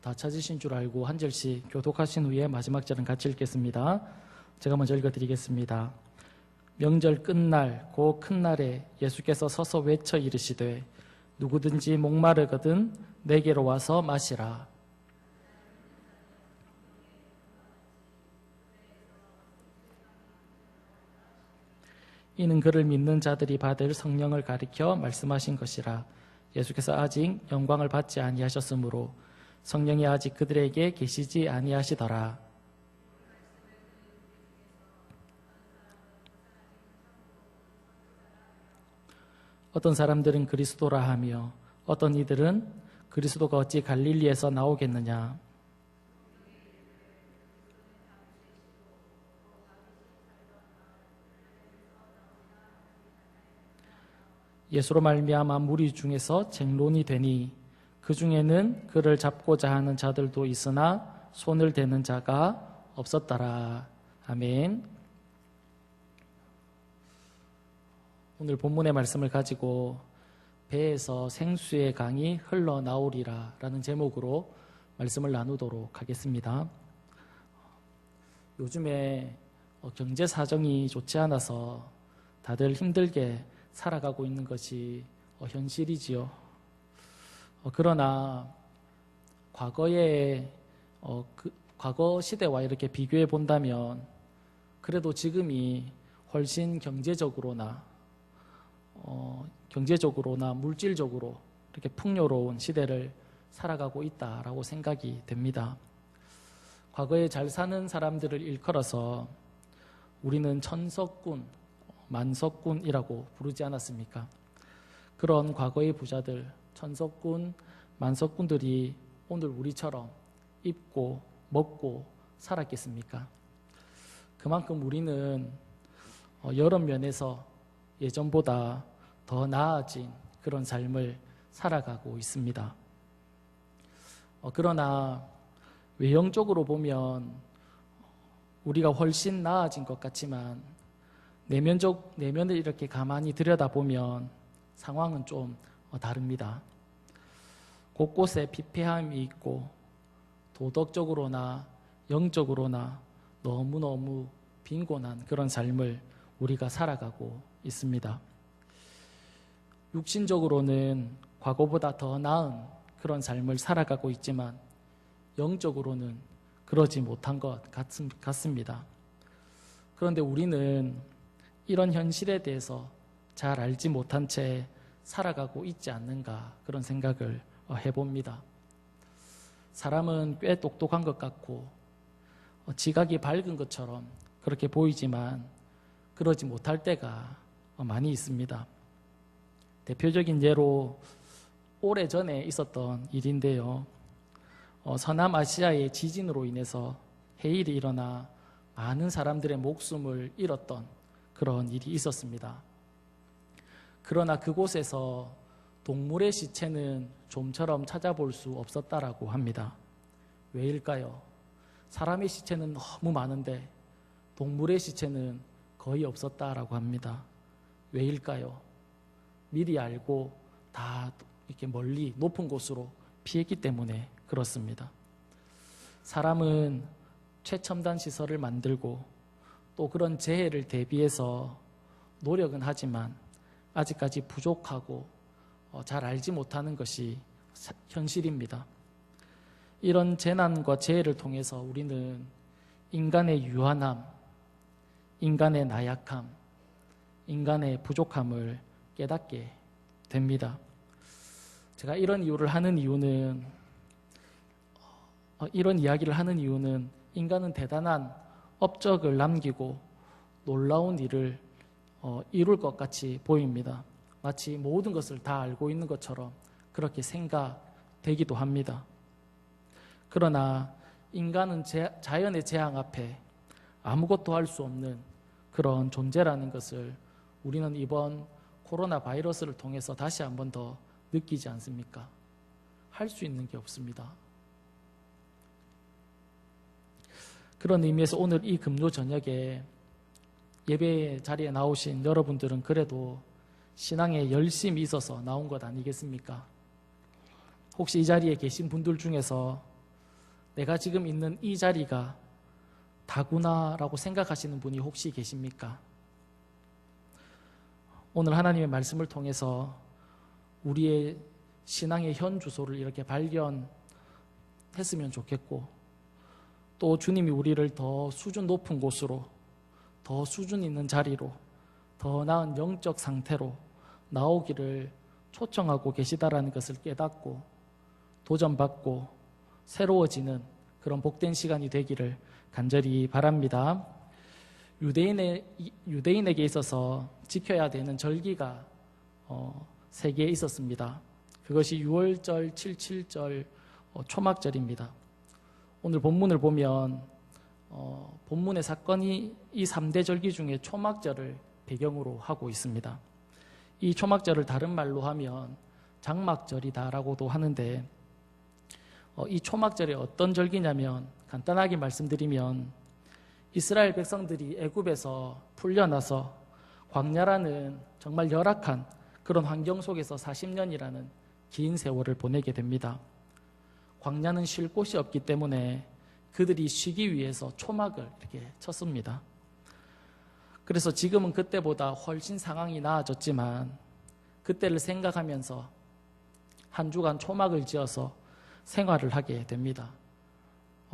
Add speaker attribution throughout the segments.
Speaker 1: 다 찾으신 줄 알고 한 절씩 교독하신 후에 마지막 절은 같이 읽겠습니다. 제가 먼저 읽어드리겠습니다. 명절 끝날 그 큰 날에 예수께서 서서 외쳐 이르시되 누구든지 목마르거든 내게로 와서 마시라. 이는 그를 믿는 자들이 받을 성령을 가리켜 말씀하신 것이라. 예수께서 아직 영광을 받지 아니하셨으므로 성령이 아직 그들에게 계시지 아니하시더라. 어떤 사람들은 그리스도라 하며 어떤 이들은 그리스도가 어찌 갈릴리에서 나오겠느냐. 예수로 말미암아 무리 중에서 쟁론이 되니 그 중에는 그를 잡고자 하는 자들도 있으나 손을 대는 자가 없었더라. 아멘. 오늘 본문의 말씀을 가지고 배에서 생수의 강이 흘러나오리라 라는 제목으로 말씀을 나누도록 하겠습니다. 요즘에 경제 사정이 좋지 않아서 다들 힘들게 살아가고 있는 것이 현실이지요. 그러나 과거의 과거 시대와 이렇게 비교해 본다면 그래도 지금이 훨씬 경제적으로나 물질적으로 이렇게 풍요로운 시대를 살아가고 있다라고 생각이 됩니다. 과거에 잘 사는 사람들을 일컬어서 우리는 천석군, 만석군이라고 부르지 않았습니까? 그런 과거의 부자들, 천석군, 만석군들이 오늘 우리처럼 입고 먹고 살았겠습니까? 그만큼 우리는 여러 면에서 예전보다 더 나아진 그런 삶을 살아가고 있습니다. 그러나 외형적으로 보면 우리가 훨씬 나아진 것 같지만 내면을 이렇게 가만히 들여다보면 상황은 좀 다릅니다. 곳곳에 피폐함이 있고 도덕적으로나 영적으로나 너무너무 빈곤한 그런 삶을 우리가 살아가고 있습니다. 육신적으로는 과거보다 더 나은 그런 삶을 살아가고 있지만 영적으로는 그러지 못한 것 같습니다. 그런데 우리는 이런 현실에 대해서 잘 알지 못한 채 살아가고 있지 않는가 그런 생각을 해봅니다. 사람은 꽤 똑똑한 것 같고 지각이 밝은 것처럼 그렇게 보이지만 그러지 못할 때가 많이 있습니다. 대표적인 예로 오래전에 있었던 일인데요. 서남아시아의 지진으로 인해서 해일이 일어나 많은 사람들의 목숨을 잃었던 그런 일이 있었습니다. 그러나 그곳에서 동물의 시체는 좀처럼 찾아볼 수 없었다라고 합니다. 왜일까요? 사람의 시체는 너무 많은데 동물의 시체는 거의 없었다라고 합니다. 왜일까요? 미리 알고 다 이렇게 멀리 높은 곳으로 피했기 때문에 그렇습니다. 사람은 최첨단 시설을 만들고 또 그런 재해를 대비해서 노력은 하지만 아직까지 부족하고 잘 알지 못하는 것이 현실입니다. 이런 재난과 재해를 통해서 우리는 인간의 유한함, 인간의 나약함, 인간의 부족함을 깨닫게 됩니다. 제가 이런 이야기를 하는 이유는 인간은 대단한 업적을 남기고 놀라운 일을 이룰 것 같이 보입니다. 마치 모든 것을 다 알고 있는 것처럼 그렇게 생각되기도 합니다. 그러나 인간은 자연의 재앙 앞에 아무것도 할 수 없는 그런 존재라는 것을 우리는 이번 코로나 바이러스를 통해서 다시 한 번 더 느끼지 않습니까? 할 수 있는 게 없습니다. 그런 의미에서 오늘 이 금요 저녁에 예배 자리에 나오신 여러분들은 그래도 신앙에 열심이 있어서 나온 것 아니겠습니까? 혹시 이 자리에 계신 분들 중에서 내가 지금 있는 이 자리가 다구나라고 생각하시는 분이 혹시 계십니까? 오늘 하나님의 말씀을 통해서 우리의 신앙의 현 주소를 이렇게 발견했으면 좋겠고, 또 주님이 우리를 더 수준 높은 곳으로, 더 수준 있는 자리로, 더 나은 영적 상태로 나오기를 초청하고 계시다라는 것을 깨닫고 도전받고 새로워지는 그런 복된 시간이 되기를 간절히 바랍니다. 유대인에게 있어서 지켜야 되는 절기가 3개 있었습니다. 그것이 6월절, 77절, 초막절입니다. 오늘 본문을 보면 본문의 사건이 이 3대 절기 중에 초막절을 배경으로 하고 있습니다. 이 초막절을 다른 말로 하면 장막절이다라고도 하는데, 이 초막절이 어떤 절기냐면, 간단하게 말씀드리면 이스라엘 백성들이 애굽에서 풀려나서 광야라는 정말 열악한 그런 환경 속에서 40년이라는 긴 세월을 보내게 됩니다. 광야는 쉴 곳이 없기 때문에 그들이 쉬기 위해서 초막을 이렇게 쳤습니다. 그래서 지금은 그때보다 훨씬 상황이 나아졌지만 그때를 생각하면서 한 주간 초막을 지어서 생활을 하게 됩니다.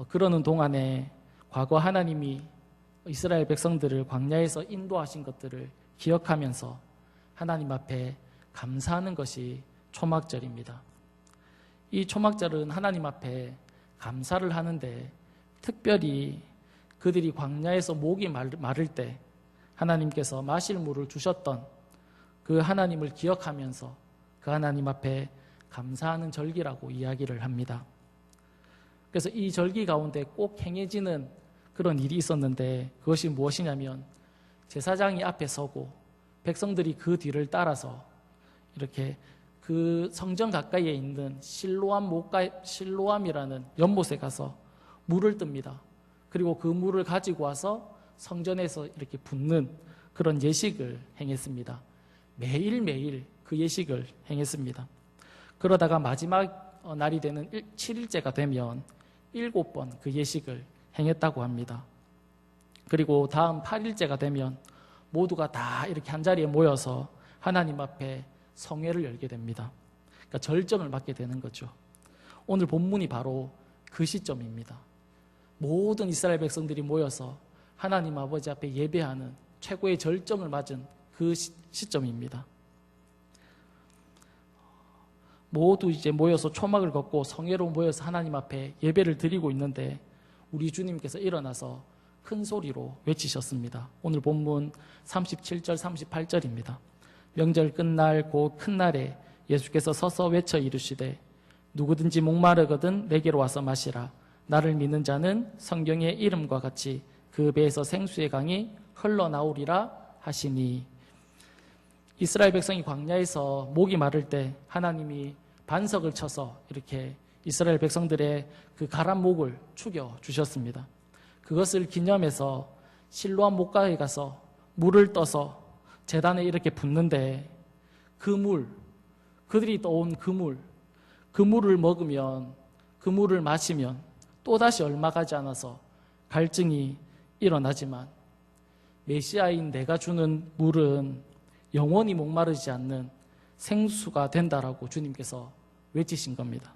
Speaker 1: 그러는 동안에 과거 하나님이 이스라엘 백성들을 광야에서 인도하신 것들을 기억하면서 하나님 앞에 감사하는 것이 초막절입니다. 이 초막절은 하나님 앞에 감사를 하는데, 특별히 그들이 광야에서 목이 마를 때 하나님께서 마실 물을 주셨던 그 하나님을 기억하면서 그 하나님 앞에 감사하는 절기라고 이야기를 합니다. 그래서 이 절기 가운데 꼭 행해지는 그런 일이 있었는데, 그것이 무엇이냐면 제사장이 앞에 서고 백성들이 그 뒤를 따라서 이렇게 그 성전 가까이에 있는 실로암이라는 연못에 가서 물을 뜹니다. 그리고 그 물을 가지고 와서 성전에서 이렇게 붓는 그런 예식을 행했습니다. 매일매일 그 예식을 행했습니다. 그러다가 마지막 날이 되는 7일째가 되면 7번 그 예식을 행했다고 합니다. 그리고 다음 8일째가 되면 모두가 다 이렇게 한자리에 모여서 하나님 앞에 성회를 열게 됩니다. 그러니까 절정을 맞게 되는 거죠. 오늘 본문이 바로 그 시점입니다. 모든 이스라엘 백성들이 모여서 하나님 아버지 앞에 예배하는 최고의 절정을 맞은 그 시점입니다. 모두 이제 모여서 초막을 걷고 성회로 모여서 하나님 앞에 예배를 드리고 있는데, 우리 주님께서 일어나서 큰 소리로 외치셨습니다. 오늘 본문 37절 38절입니다. 명절 끝날 곧 큰 날에 예수께서 서서 외쳐 이르시되 누구든지 목마르거든 내게로 와서 마시라. 나를 믿는 자는 성경의 이름과 같이 그 배에서 생수의 강이 흘러나오리라 하시니, 이스라엘 백성이 광야에서 목이 마를 때 하나님이 반석을 쳐서 이렇게 이스라엘 백성들의 그 가란 목을 축여 주셨습니다. 그것을 기념해서 실로암 목가에 가서 물을 떠서 제단에 이렇게 붓는데, 그 물, 그들이 떠온 그 물을 먹으면, 그 물을 마시면 또다시 얼마 가지 않아서 갈증이 일어나지만 메시아인 내가 주는 물은 영원히 목마르지 않는 생수가 된다라고 주님께서 외치신 겁니다.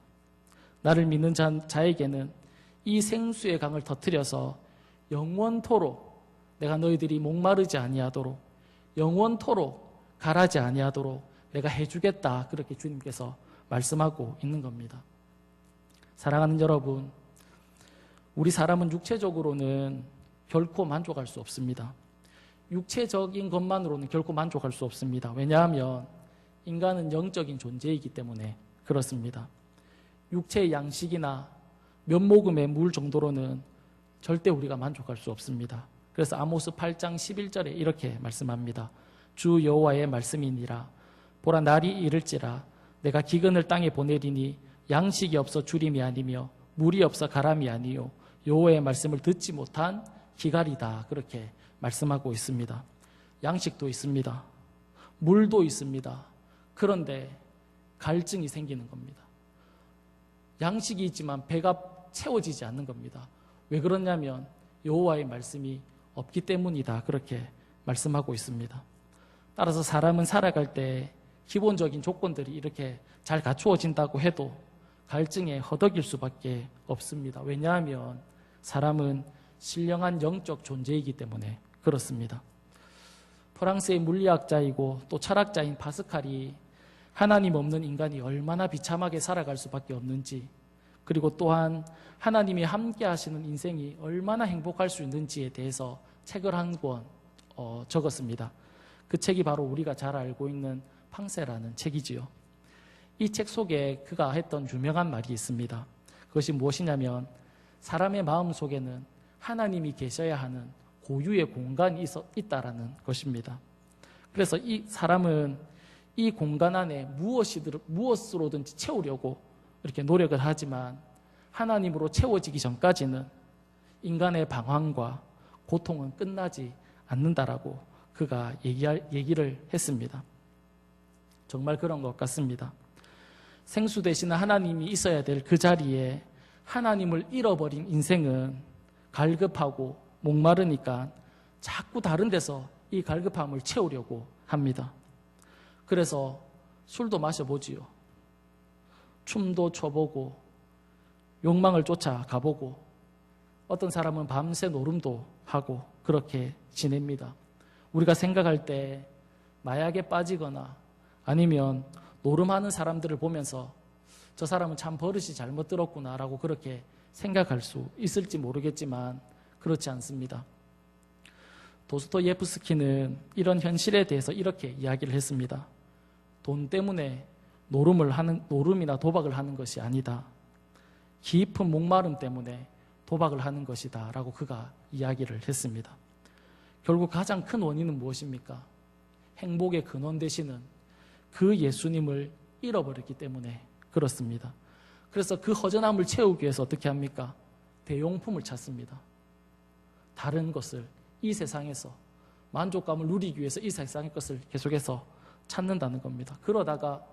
Speaker 1: 나를 믿는 자에게는 이 생수의 강을 터뜨려서 영원토록 내가 너희들이 목마르지 아니하도록, 영원토록 가라지 아니하도록 내가 해주겠다, 그렇게 주님께서 말씀하고 있는 겁니다. 사랑하는 여러분, 우리 사람은 육체적으로는 결코 만족할 수 없습니다. 육체적인 것만으로는 결코 만족할 수 없습니다. 왜냐하면 인간은 영적인 존재이기 때문에 그렇습니다. 육체의 양식이나 몇 모금의 물 정도로는 절대 우리가 만족할 수 없습니다. 그래서 아모스 8장 11절에 이렇게 말씀합니다. 주 여호와의 말씀이니라. 보라, 날이 이를지라 내가 기근을 땅에 보내리니 양식이 없어 주림이 아니며 물이 없어 가람이 아니요 여호와의 말씀을 듣지 못한 기갈이다, 그렇게 말씀하고 있습니다. 양식도 있습니다. 물도 있습니다. 그런데 갈증이 생기는 겁니다. 양식이 있지만 배가 채워지지 않는 겁니다. 왜 그러냐면 여호와의 말씀이 없기 때문이다. 그렇게 말씀하고 있습니다. 따라서 사람은 살아갈 때 기본적인 조건들이 이렇게 잘 갖추어진다고 해도 갈증에 허덕일 수밖에 없습니다. 왜냐하면 사람은 신령한 영적 존재이기 때문에 그렇습니다. 프랑스의 물리학자이고 또 철학자인 파스칼이 하나님 없는 인간이 얼마나 비참하게 살아갈 수밖에 없는지, 그리고 또한 하나님이 함께 하시는 인생이 얼마나 행복할 수 있는지에 대해서 책을 한 권 적었습니다. 그 책이 바로 우리가 잘 알고 있는 팡세라는 책이지요. 이 책 속에 그가 했던 유명한 말이 있습니다. 그것이 무엇이냐면 사람의 마음 속에는 하나님이 계셔야 하는 고유의 공간이 있다라는 것입니다. 그래서 이 사람은 이 공간 안에 무엇으로든지 채우려고 이렇게 노력을 하지만 하나님으로 채워지기 전까지는 인간의 방황과 고통은 끝나지 않는다라고 그가 얘기를 했습니다. 정말 그런 것 같습니다. 생수 대신 하나님이 있어야 될 그 자리에 하나님을 잃어버린 인생은 갈급하고 목마르니까 자꾸 다른 데서 이 갈급함을 채우려고 합니다. 그래서 술도 마셔보지요. 춤도 춰보고 욕망을 쫓아가보고 어떤 사람은 밤새 노름도 하고 그렇게 지냅니다. 우리가 생각할 때 마약에 빠지거나 아니면 노름하는 사람들을 보면서 저 사람은 참 버릇이 잘못 들었구나라고 그렇게 생각할 수 있을지 모르겠지만 그렇지 않습니다. 도스토예프스키는 이런 현실에 대해서 이렇게 이야기를 했습니다. 돈 때문에 노름이나 도박을 하는 것이 아니다. 깊은 목마름 때문에 도박을 하는 것이다 라고 그가 이야기를 했습니다. 결국 가장 큰 원인은 무엇입니까? 행복의 근원 되시는 그 예수님을 잃어버렸기 때문에 그렇습니다. 그래서 그 허전함을 채우기 위해서 어떻게 합니까? 대용품을 찾습니다. 다른 것을 이 세상에서 만족감을 누리기 위해서 이 세상의 것을 계속해서 찾는다는 겁니다. 그러다가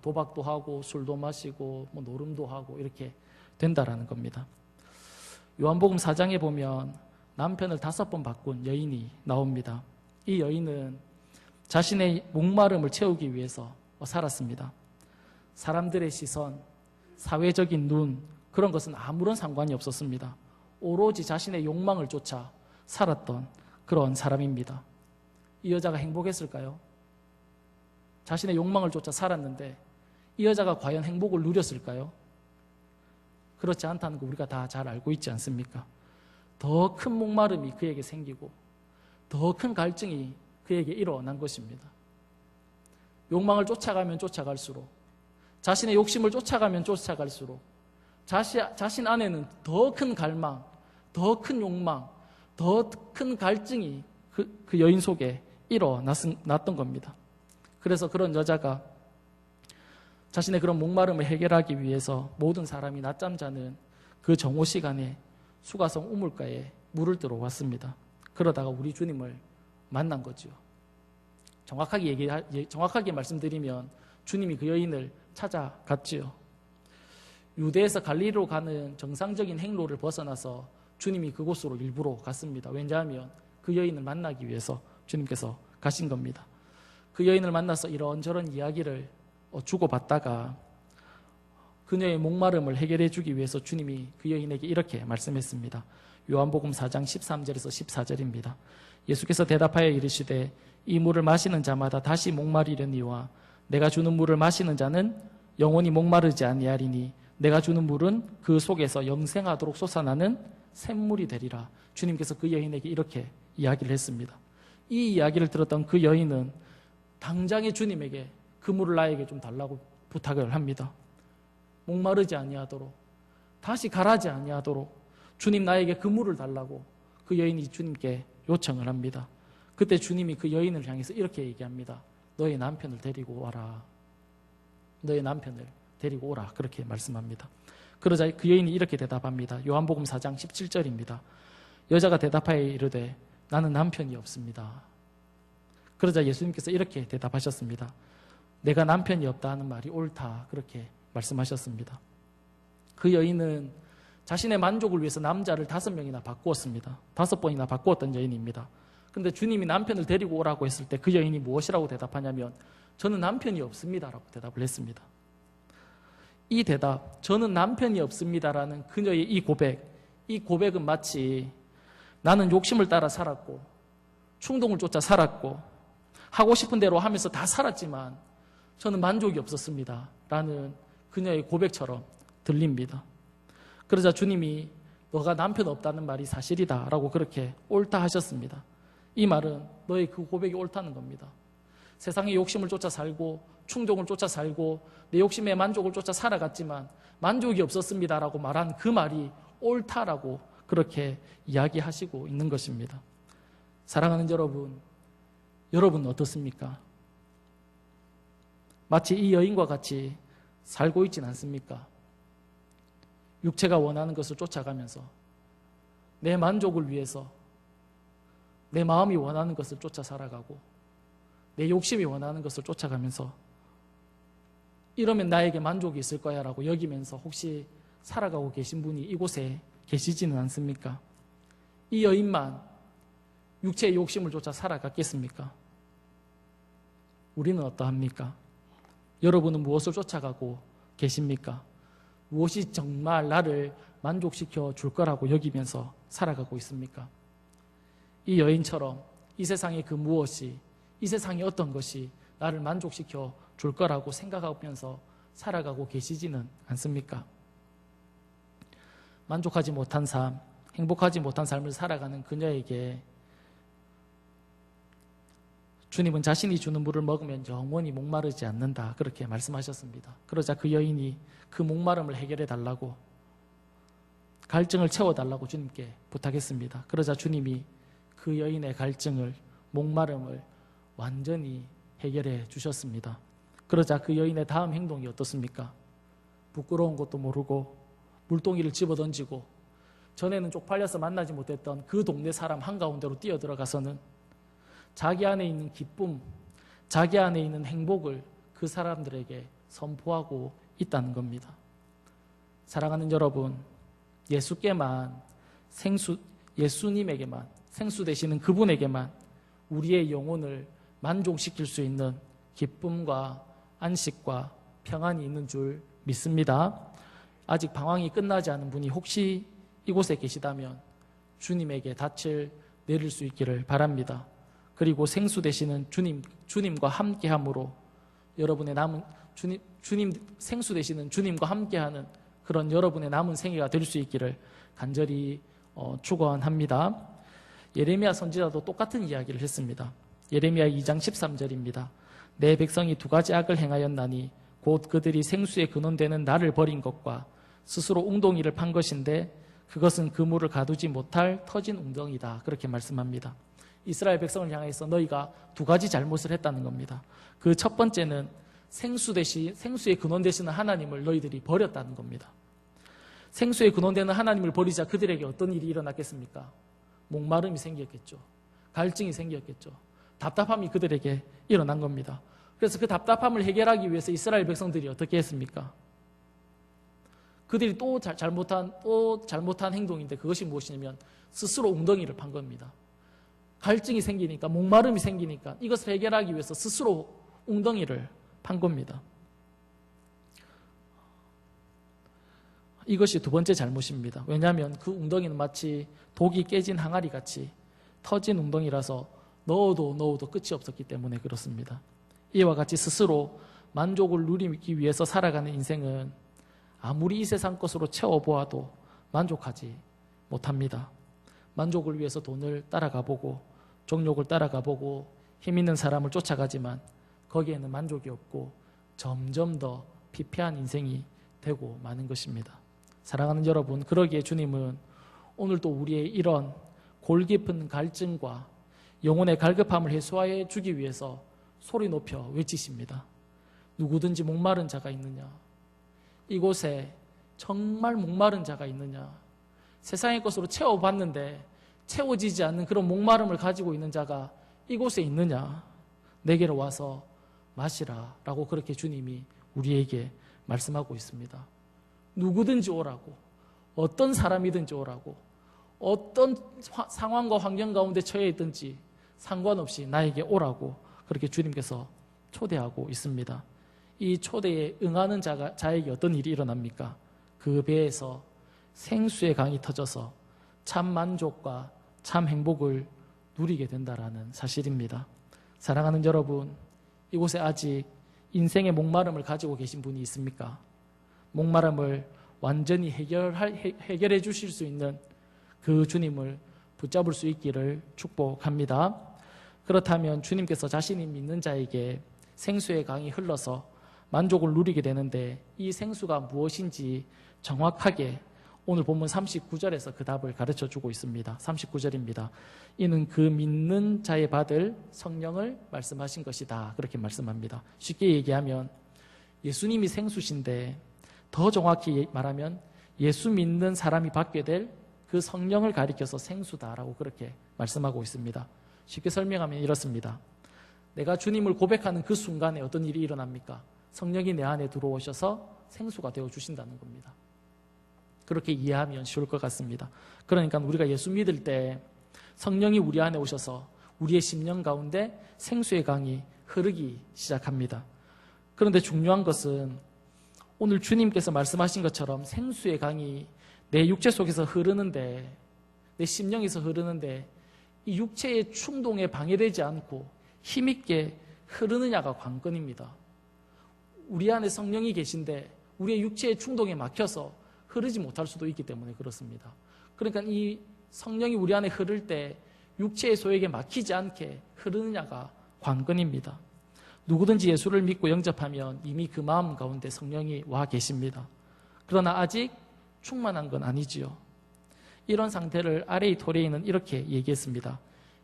Speaker 1: 도박도 하고 술도 마시고 노름도 하고 이렇게 된다라는 겁니다. 요한복음 4장에 보면 남편을 5번 바꾼 여인이 나옵니다. 이 여인은 자신의 목마름을 채우기 위해서 살았습니다. 사람들의 시선, 사회적인 눈, 그런 것은 아무런 상관이 없었습니다. 오로지 자신의 욕망을 쫓아 살았던 그런 사람입니다. 이 여자가 행복했을까요? 자신의 욕망을 쫓아 살았는데 이 여자가 과연 행복을 누렸을까요? 그렇지 않다는 거 우리가 다 잘 알고 있지 않습니까? 더 큰 목마름이 그에게 생기고 더 큰 갈증이 그에게 일어난 것입니다. 욕망을 쫓아가면 쫓아갈수록, 자신의 욕심을 쫓아가면 쫓아갈수록 자신 안에는 더 큰 갈망, 더 큰 욕망, 더 큰 갈증이 그 여인 속에 일어났던 겁니다. 그래서 그런 여자가 자신의 그런 목마름을 해결하기 위해서 모든 사람이 낮잠 자는 그 정오 시간에 수가성 우물가에 물을 뜨러 왔습니다. 그러다가 우리 주님을 만난 거죠. 정확하게 말씀드리면 주님이 그 여인을 찾아갔지요. 유대에서 갈릴리로 가는 정상적인 행로를 벗어나서 주님이 그곳으로 일부러 갔습니다. 왜냐하면 그 여인을 만나기 위해서 주님께서 가신 겁니다. 그 여인을 만나서 이런저런 이야기를 주고받다가 그녀의 목마름을 해결해 주기 위해서 주님이 그 여인에게 이렇게 말씀했습니다. 요한복음 4장 13절에서 14절입니다. 예수께서 대답하여 이르시되 이 물을 마시는 자마다 다시 목마르려니와 내가 주는 물을 마시는 자는 영원히 목마르지 아니하리니 내가 주는 물은 그 속에서 영생하도록 솟아나는 샘물이 되리라. 주님께서 그 여인에게 이렇게 이야기를 했습니다. 이 이야기를 들었던 그 여인은 당장에 주님에게 그 물을 나에게 좀 달라고 부탁을 합니다. 목마르지 아니하도록, 다시 가라지 아니하도록 주님 나에게 그 물을 달라고 그 여인이 주님께 요청을 합니다. 그때 주님이 그 여인을 향해서 이렇게 얘기합니다. 너의 남편을 데리고 와라. 너의 남편을 데리고 오라. 그렇게 말씀합니다. 그러자 그 여인이 이렇게 대답합니다. 요한복음 4장 17절입니다. 여자가 대답하여 이르되 나는 남편이 없습니다. 그러자 예수님께서 이렇게 대답하셨습니다. 내가 남편이 없다 하는 말이 옳다. 그렇게 말씀하셨습니다. 그 여인은 자신의 만족을 위해서 남자를 5명이나 바꾸었습니다. 5번이나 바꾸었던 여인입니다. 그런데 주님이 남편을 데리고 오라고 했을 때 그 여인이 무엇이라고 대답하냐면 저는 남편이 없습니다라고 대답을 했습니다. 이 대답, 저는 남편이 없습니다라는 그녀의 이 고백은 마치 나는 욕심을 따라 살았고 충동을 쫓아 살았고 하고 싶은 대로 하면서 다 살았지만 저는 만족이 없었습니다 라는 그녀의 고백처럼 들립니다. 그러자 주님이 너가 남편 없다는 말이 사실이다 라고 그렇게 옳다 하셨습니다. 이 말은 너의 그 고백이 옳다는 겁니다. 세상의 욕심을 쫓아 살고 충동을 쫓아 살고 내 욕심의 만족을 쫓아 살아갔지만 만족이 없었습니다라고 말한 그 말이 옳다라고 그렇게 이야기하시고 있는 것입니다. 사랑하는 여러분, 여러분은 어떻습니까? 마치 이 여인과 같이 살고 있진 않습니까? 육체가 원하는 것을 쫓아가면서 내 만족을 위해서 내 마음이 원하는 것을 쫓아 살아가고 내 욕심이 원하는 것을 쫓아가면서 이러면 나에게 만족이 있을 거야 라고 여기면서 혹시 살아가고 계신 분이 이곳에 계시지는 않습니까? 이 여인만 육체의 욕심을 쫓아 살아갔겠습니까? 우리는 어떠합니까? 여러분은 무엇을 쫓아가고 계십니까? 무엇이 정말 나를 만족시켜 줄 거라고 여기면서 살아가고 있습니까? 이 여인처럼 이 세상의 그 무엇이, 이 세상의 어떤 것이 나를 만족시켜 줄 거라고 생각하면서 살아가고 계시지는 않습니까? 만족하지 못한 삶, 행복하지 못한 삶을 살아가는 그녀에게 주님은 자신이 주는 물을 먹으면 영원히 목마르지 않는다 그렇게 말씀하셨습니다. 그러자 그 여인이 그 목마름을 해결해 달라고, 갈증을 채워달라고 주님께 부탁했습니다. 그러자 주님이 그 여인의 갈증을, 목마름을 완전히 해결해 주셨습니다. 그러자 그 여인의 다음 행동이 어떻습니까? 부끄러운 것도 모르고 물동이를 집어던지고 전에는 쪽팔려서 만나지 못했던 그 동네 사람 한가운데로 뛰어들어가서는 자기 안에 있는 기쁨, 자기 안에 있는 행복을 그 사람들에게 선포하고 있다는 겁니다. 사랑하는 여러분, 예수님에게만, 생수 되시는 그분에게만 우리의 영혼을 만족시킬 수 있는 기쁨과 안식과 평안이 있는 줄 믿습니다. 아직 방황이 끝나지 않은 분이 혹시 이곳에 계시다면 주님에게 닻을 내릴 수 있기를 바랍니다. 그리고 생수 되시는 주님과 함께함으로 여러분의 남은 생수 되시는 주님과 함께하는 그런 여러분의 남은 생애가 될 수 있기를 간절히 축원합니다. 예레미야 선지자도 똑같은 이야기를 했습니다. 예레미야 2장 13절입니다. 내 백성이 2가지 악을 행하였나니 곧 그들이 생수의 근원되는 나를 버린 것과 스스로 웅덩이를 판 것인데 그것은 그물을 가두지 못할 터진 웅덩이다. 그렇게 말씀합니다. 이스라엘 백성을 향해서 너희가 2가지 잘못을 했다는 겁니다. 그 첫 번째는 생수의 근원 되시는 하나님을 너희들이 버렸다는 겁니다. 생수의 근원되는 하나님을 버리자 그들에게 어떤 일이 일어났겠습니까? 목마름이 생겼겠죠. 갈증이 생겼겠죠. 답답함이 그들에게 일어난 겁니다. 그래서 그 답답함을 해결하기 위해서 이스라엘 백성들이 어떻게 했습니까? 그들이 또 잘못한 행동인데 그것이 무엇이냐면 스스로 웅덩이를 판 겁니다. 갈증이 생기니까, 목마름이 생기니까 이것을 해결하기 위해서 스스로 웅덩이를 판 겁니다. 이것이 2번째 잘못입니다. 왜냐하면 그 웅덩이는 마치 독이 깨진 항아리 같이 터진 웅덩이라서 넣어도 끝이 없었기 때문에 그렇습니다. 이와 같이 스스로 만족을 누리기 위해서 살아가는 인생은 아무리 이 세상 것으로 채워보아도 만족하지 못합니다. 만족을 위해서 돈을 따라가보고 종욕을 따라가보고 힘있는 사람을 쫓아가지만 거기에는 만족이 없고 점점 더 피폐한 인생이 되고 마는 것입니다. 사랑하는 여러분, 그러기에 주님은 오늘도 우리의 이런 골 깊은 갈증과 영혼의 갈급함을 해소해 주기 위해서 소리 높여 외치십니다. 누구든지 목마른 자가 있느냐? 이곳에 정말 목마른 자가 있느냐? 세상의 것으로 채워봤는데 채워지지 않는 그런 목마름을 가지고 있는 자가 이곳에 있느냐? 내게로 와서 마시라 라고 그렇게 주님이 우리에게 말씀하고 있습니다. 누구든지 오라고, 어떤 사람이든지 오라고, 어떤 상황과 환경 가운데 처해 있든지 상관없이 나에게 오라고 그렇게 주님께서 초대하고 있습니다. 이 초대에 응하는 자에게 어떤 일이 일어납니까? 그 배에서 생수의 강이 터져서 참 만족과 참 행복을 누리게 된다라는 사실입니다. 사랑하는 여러분, 이곳에 아직 인생의 목마름을 가지고 계신 분이 있습니까? 목마름을 완전히 해결해 주실 수 있는 그 주님을 붙잡을 수 있기를 축복합니다. 그렇다면 주님께서 자신이 믿는 자에게 생수의 강이 흘러서 만족을 누리게 되는데 이 생수가 무엇인지 정확하게 오늘 본문 39절에서 그 답을 가르쳐 주고 있습니다. 39절입니다. 이는 그 믿는 자에 받을 성령을 말씀하신 것이다. 그렇게 말씀합니다. 쉽게 얘기하면 예수님이 생수신데 더 정확히 말하면 예수 믿는 사람이 받게 될 그 성령을 가리켜서 생수다라고 그렇게 말씀하고 있습니다. 쉽게 설명하면 이렇습니다. 내가 주님을 고백하는 그 순간에 어떤 일이 일어납니까? 성령이 내 안에 들어오셔서 생수가 되어 주신다는 겁니다. 그렇게 이해하면 쉬울 것 같습니다. 그러니까 우리가 예수 믿을 때 성령이 우리 안에 오셔서 우리의 심령 가운데 생수의 강이 흐르기 시작합니다. 그런데 중요한 것은 오늘 주님께서 말씀하신 것처럼 생수의 강이 내 육체 속에서 흐르는데, 내 심령에서 흐르는데 이 육체의 충동에 방해되지 않고 힘있게 흐르느냐가 관건입니다. 우리 안에 성령이 계신데 우리의 육체의 충동에 막혀서 흐르지 못할 수도 있기 때문에 그렇습니다. 그러니까 이 성령이 우리 안에 흐를 때 육체의 소욕에 막히지 않게 흐르느냐가 관건입니다. 누구든지 예수를 믿고 영접하면 이미 그 마음 가운데 성령이 와 계십니다. 그러나 아직 충만한 건 아니지요. 이런 상태를 R.A. 토레이는 이렇게 얘기했습니다.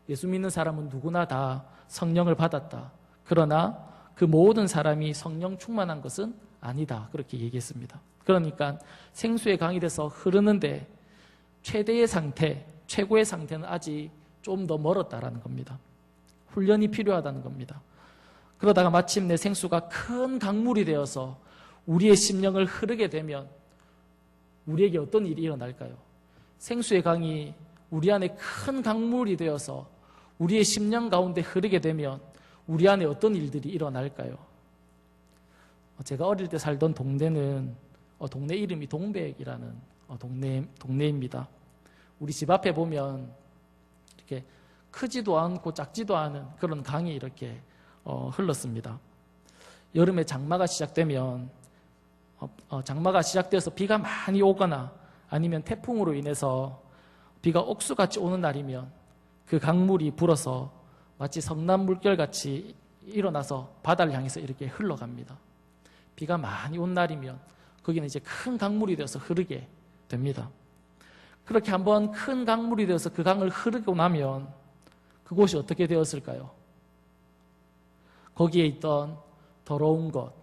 Speaker 1: 예수 믿는 사람은 누구나 다 성령을 받았다. 그러나 그 모든 사람이 성령 충만한 것은 아니다. 그렇게 얘기했습니다. 그러니까 생수의 강이 돼서 흐르는데 최대의 상태, 최고의 상태는 아직 좀 더 멀었다라는 겁니다. 훈련이 필요하다는 겁니다. 그러다가 마침내 생수가 큰 강물이 되어서 우리의 심령을 흐르게 되면 우리에게 어떤 일이 일어날까요? 생수의 강이 우리 안에 큰 강물이 되어서 우리의 심령 가운데 흐르게 되면 우리 안에 어떤 일들이 일어날까요? 제가 어릴 때 살던 동네는 동네 이름이 동백이라는 동네입니다. 우리 집 앞에 보면 이렇게 크지도 않고 작지도 않은 그런 강이 이렇게 흘렀습니다. 여름에 장마가 시작되면 장마가 시작되어서 비가 많이 오거나 아니면 태풍으로 인해서 비가 옥수같이 오는 날이면 그 강물이 불어서 마치 성난 물결같이 일어나서 바다를 향해서 이렇게 흘러갑니다. 비가 많이 온 날이면 거기는 이제 큰 강물이 되어서 흐르게 됩니다. 그렇게 한번 큰 강물이 되어서 그 강을 흐르고 나면 그곳이 어떻게 되었을까요? 거기에 있던 더러운 것,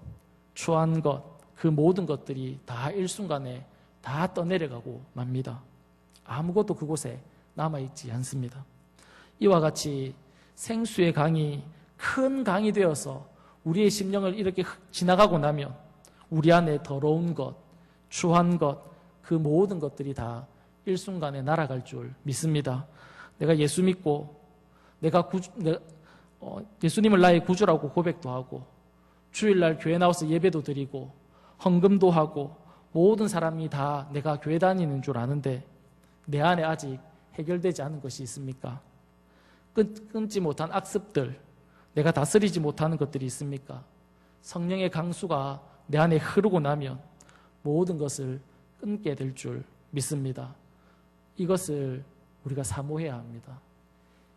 Speaker 1: 추한 것, 그 모든 것들이 다 일순간에 다 떠내려가고 맙니다. 아무것도 그곳에 남아있지 않습니다. 이와 같이 생수의 강이 큰 강이 되어서 우리의 심령을 이렇게 지나가고 나면 우리 안에 더러운 것, 추한 것, 그 모든 것들이 다 일순간에 날아갈 줄 믿습니다. 내가 예수 믿고 예수님을 나의 구주라고 고백도 하고 주일날 교회 나와서 예배도 드리고 헌금도 하고 모든 사람이 다 내가 교회 다니는 줄 아는데 내 안에 아직 해결되지 않은 것이 있습니까? 끊지 못한 악습들, 내가 다스리지 못하는 것들이 있습니까? 성령의 강수가 내 안에 흐르고 나면 모든 것을 끊게 될 줄 믿습니다. 이것을 우리가 사모해야 합니다.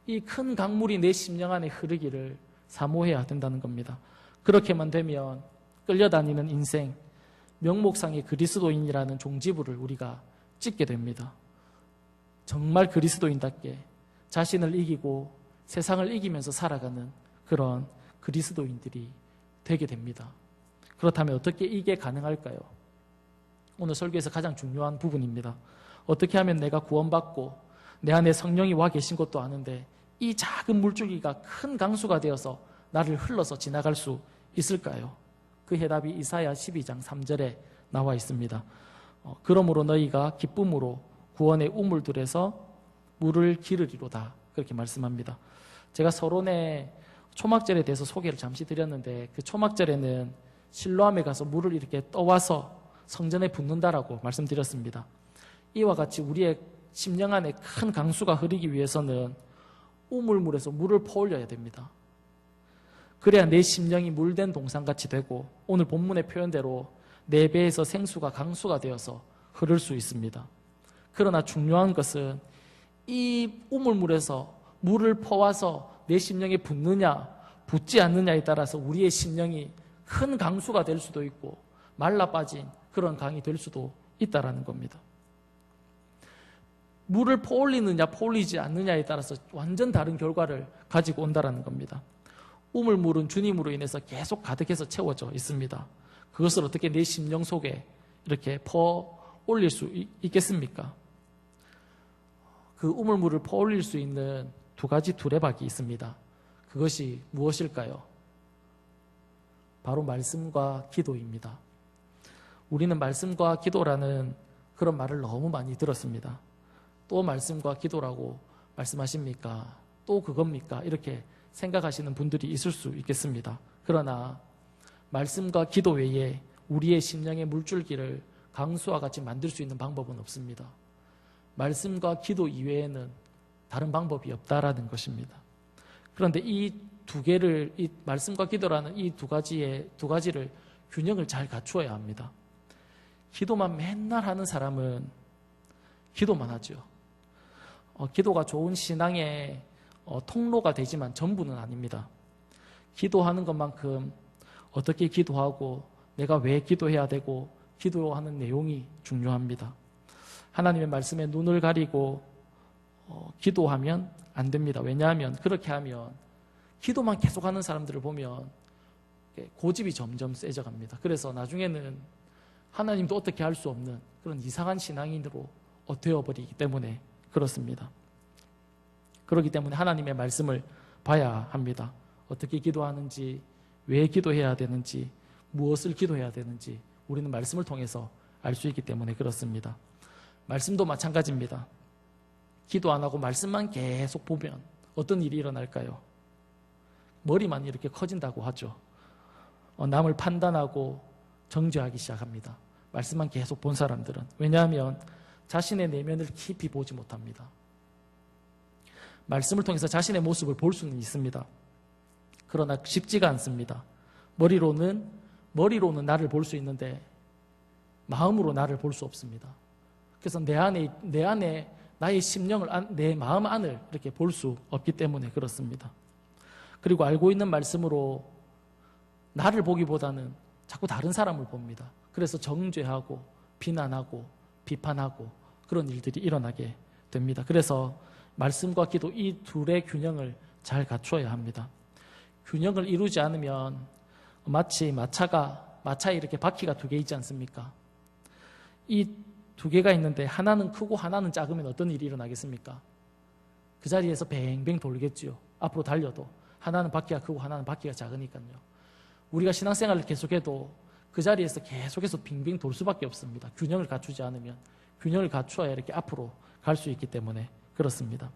Speaker 1: 이 큰 강물이 내 심령 안에 흐르기를 사모해야 된다는 겁니다. 그렇게만 되면 끌려다니는 인생, 명목상의 그리스도인이라는 종지부를 우리가 찍게 됩니다. 정말 그리스도인답게 자신을 이기고 세상을 이기면서 살아가는 그런 그리스도인들이 되게 됩니다. 그렇다면 어떻게 이게 가능할까요? 오늘 설교에서 가장 중요한 부분입니다. 어떻게 하면 내가 구원받고 내 안에 성령이 와 계신 것도 아는데 이 작은 물줄기가 큰 강수가 되어서 나를 흘러서 지나갈 수 있을까요? 그 해답이 이사야 12장 3절에 나와 있습니다. 그러므로 너희가 기쁨으로 구원의 우물들에서 물을 기르리로다. 그렇게 말씀합니다. 제가 서론에 초막절에 대해서 소개를 잠시 드렸는데 그 초막절에는 실로암에 가서 물을 이렇게 떠와서 성전에 붓는다라고 말씀드렸습니다. 이와 같이 우리의 심령 안에 큰 강수가 흐르기 위해서는 우물물에서 물을 퍼올려야 됩니다. 그래야 내 심령이 물된 동산같이 되고 오늘 본문의 표현대로 내 배에서 생수가 강수가 되어서 흐를 수 있습니다. 그러나 중요한 것은 이 우물물에서 물을 퍼와서 내 심령에 붓느냐 붓지 않느냐에 따라서 우리의 심령이 큰 강수가 될 수도 있고 말라 빠진 그런 강이 될 수도 있다라는 겁니다. 물을 퍼올리느냐 퍼올리지 않느냐에 따라서 완전 다른 결과를 가지고 온다라는 겁니다. 우물물은 주님으로 인해서 계속 가득해서 채워져 있습니다. 그것을 어떻게 내 심령 속에 이렇게 퍼올릴 수 있겠습니까? 그 우물물을 퍼올릴 수 있는 두 가지 두레박이 있습니다. 그것이 무엇일까요? 바로 말씀과 기도입니다. 우리는 말씀과 기도라는 그런 말을 너무 많이 들었습니다. 또 말씀과 기도라고 말씀하십니까? 또 그겁니까? 이렇게 생각하시는 분들이 있을 수 있겠습니다. 그러나 말씀과 기도 외에 우리의 심령의 물줄기를 강수와 같이 만들 수 있는 방법은 없습니다. 말씀과 기도 이외에는 다른 방법이 없다라는 것입니다. 그런데 이 두 개를, 이 말씀과 기도라는 이 두 가지를 균형을 잘 갖추어야 합니다. 기도만 맨날 하는 사람은 기도만 하죠. 기도가 좋은 신앙의 통로가 되지만 전부는 아닙니다. 기도하는 것만큼 어떻게 기도하고 내가 왜 기도해야 되고 기도하는 내용이 중요합니다. 하나님의 말씀에 눈을 가리고 기도하면 안 됩니다. 왜냐하면 그렇게 하면 기도만 계속하는 사람들을 보면 고집이 점점 세져갑니다. 그래서 나중에는 하나님도 어떻게 할 수 없는 그런 이상한 신앙인으로 되어버리기 때문에 그렇습니다. 그렇기 때문에 하나님의 말씀을 봐야 합니다. 어떻게 기도하는지, 왜 기도해야 되는지, 무엇을 기도해야 되는지 우리는 말씀을 통해서 알 수 있기 때문에 그렇습니다. 말씀도 마찬가지입니다. 기도 안 하고 말씀만 계속 보면 어떤 일이 일어날까요? 머리만 이렇게 커진다고 하죠. 남을 판단하고 정죄하기 시작합니다. 말씀만 계속 본 사람들은. 왜냐하면 자신의 내면을 깊이 보지 못합니다. 말씀을 통해서 자신의 모습을 볼 수는 있습니다. 그러나 쉽지가 않습니다. 머리로는 나를 볼 수 있는데 마음으로 나를 볼 수 없습니다. 그래서 내 안에 나의 심령을, 내 마음 안을 이렇게 볼 수 없기 때문에 그렇습니다. 그리고 알고 있는 말씀으로 나를 보기보다는 자꾸 다른 사람을 봅니다. 그래서 정죄하고 비난하고 비판하고 그런 일들이 일어나게 됩니다. 그래서 말씀과 기도 이 둘의 균형을 잘 갖추어야 합니다. 균형을 이루지 않으면 마치 마차에 이렇게 바퀴가 두 개 있지 않습니까? 이 두 개가 있는데 하나는 크고 하나는 작으면 어떤 일이 일어나겠습니까? 그 자리에서 뱅뱅 돌겠지요. 앞으로 달려도 하나는 바퀴가 크고 하나는 바퀴가 작으니까요. 우리가 신앙생활을 계속해도 그 자리에서 계속해서 빙빙 돌 수밖에 없습니다. 균형을 갖추지 않으면. 균형을 갖추어야 이렇게 앞으로 갈 수 있기 때문에 그렇습니다.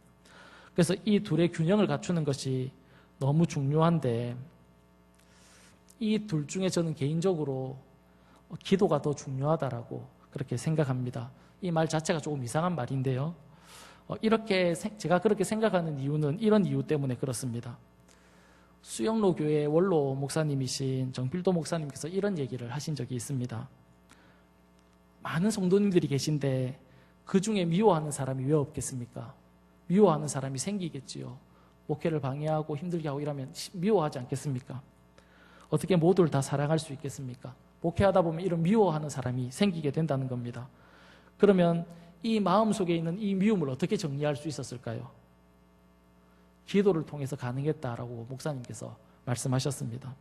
Speaker 1: 그래서 이 둘의 균형을 갖추는 것이 너무 중요한데 이 둘 중에 저는 개인적으로 기도가 더 중요하다라고 그렇게 생각합니다. 이 말 자체가 조금 이상한 말인데요. 제가 그렇게 생각하는 이유는 이런 이유 때문에 그렇습니다. 수영로 교회 원로 목사님이신 정필도 목사님께서 이런 얘기를 하신 적이 있습니다. 많은 성도님들이 계신데 그 중에 미워하는 사람이 왜 없겠습니까? 미워하는 사람이 생기겠지요. 목회를 방해하고 힘들게 하고 이러면 미워하지 않겠습니까? 어떻게 모두를 다 사랑할 수 있겠습니까? 목회하다 보면 이런 미워하는 사람이 생기게 된다는 겁니다. 그러면 이 마음속에 있는 이 미움을 어떻게 정리할 수 있었을까요? 기도를 통해서 가능했다라고 목사님께서 말씀하셨습니다.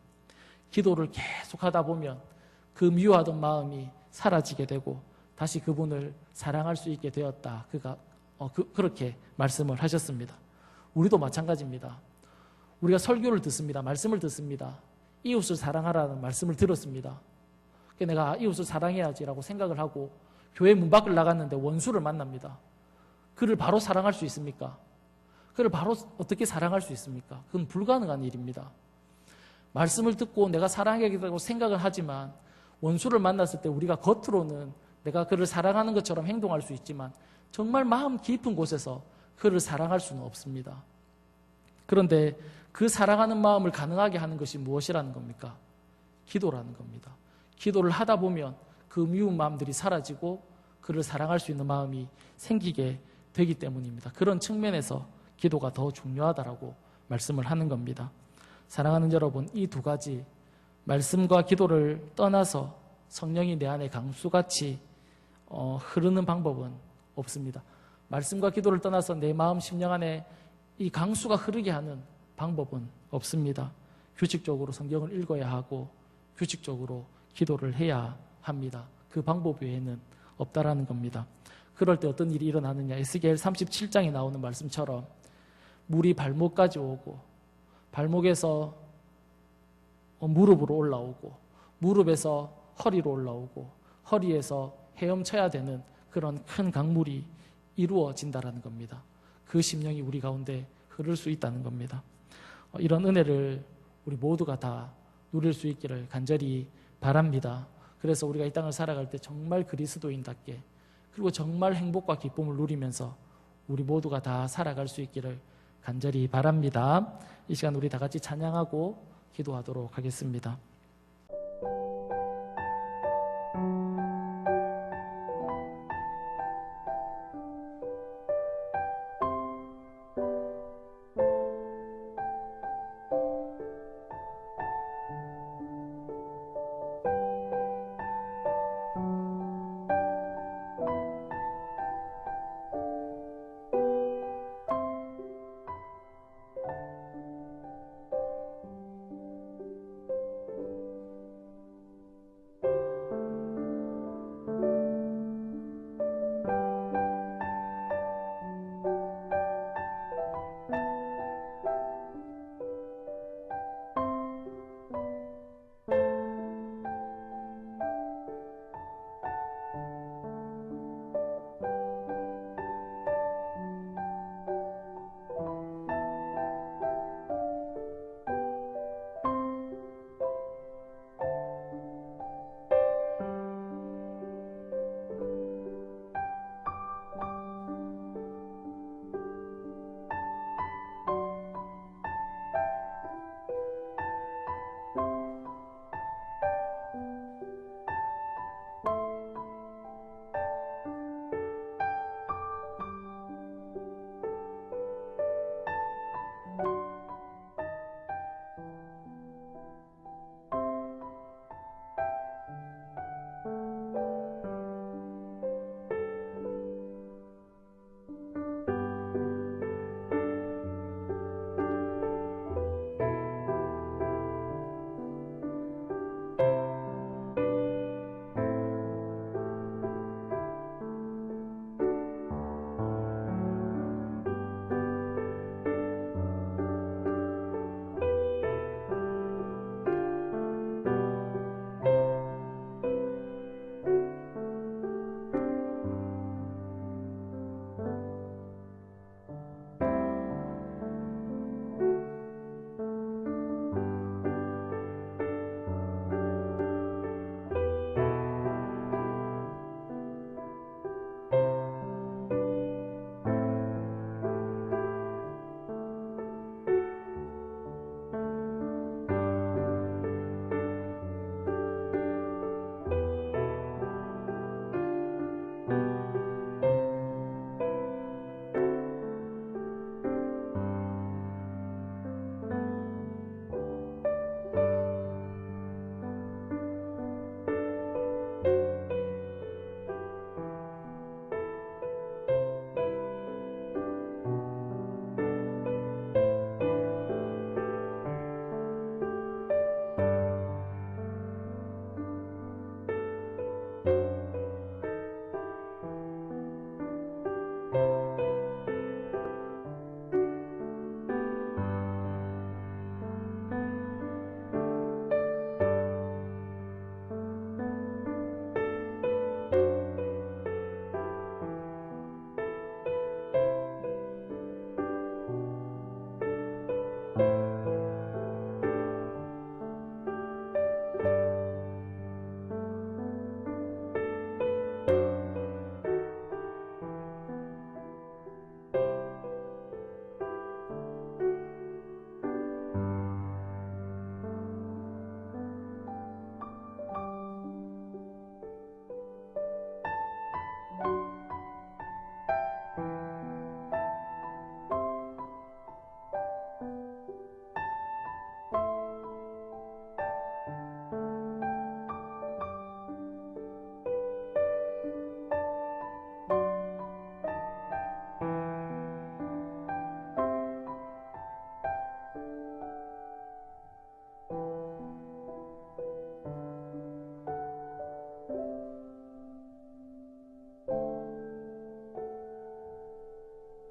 Speaker 1: 기도를 계속 하다 보면 그 미워하던 마음이 사라지게 되고 다시 그분을 사랑할 수 있게 되었다. 그렇게 말씀을 하셨습니다. 우리도 마찬가지입니다. 우리가 설교를 듣습니다. 말씀을 듣습니다. 이웃을 사랑하라는 말씀을 들었습니다. 내가 이웃을 사랑해야지라고 생각을 하고 교회 문 밖을 나갔는데 원수를 만납니다. 그를 바로 사랑할 수 있습니까? 그를 바로 어떻게 사랑할 수 있습니까? 그건 불가능한 일입니다. 말씀을 듣고 내가 사랑하겠다고 생각을 하지만 원수를 만났을 때 우리가 겉으로는 내가 그를 사랑하는 것처럼 행동할 수 있지만 정말 마음 깊은 곳에서 그를 사랑할 수는 없습니다. 그런데 그 사랑하는 마음을 가능하게 하는 것이 무엇이라는 겁니까? 기도라는 겁니다. 기도를 하다 보면 그 미운 마음들이 사라지고 그를 사랑할 수 있는 마음이 생기게 되기 때문입니다. 그런 측면에서 기도가 더 중요하다라고 말씀을 하는 겁니다. 사랑하는 여러분, 이 두 가지 말씀과 기도를 떠나서 성령이 내 안에 강수같이 흐르는 방법은 없습니다. 말씀과 기도를 떠나서 내 마음 심령 안에 이 강수가 흐르게 하는 방법은 없습니다. 규칙적으로 성경을 읽어야 하고 규칙적으로 기도를 해야 합니다. 그 방법 외에는 없다라는 겁니다. 그럴 때 어떤 일이 일어나느냐? 에스겔 37장에 나오는 말씀처럼 물이 발목까지 오고 발목에서 무릎으로 올라오고 무릎에서 허리로 올라오고 허리에서 헤엄쳐야 되는 그런 큰 강물이 이루어진다라는 겁니다. 그 심령이 우리 가운데 흐를 수 있다는 겁니다. 이런 은혜를 우리 모두가 다 누릴 수 있기를 간절히 바랍니다. 그래서 우리가 이 땅을 살아갈 때 정말 그리스도인답게 그리고 정말 행복과 기쁨을 누리면서 우리 모두가 다 살아갈 수 있기를 간절히 바랍니다. 이 시간 우리 다 같이 찬양하고 기도하도록 하겠습니다.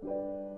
Speaker 1: 주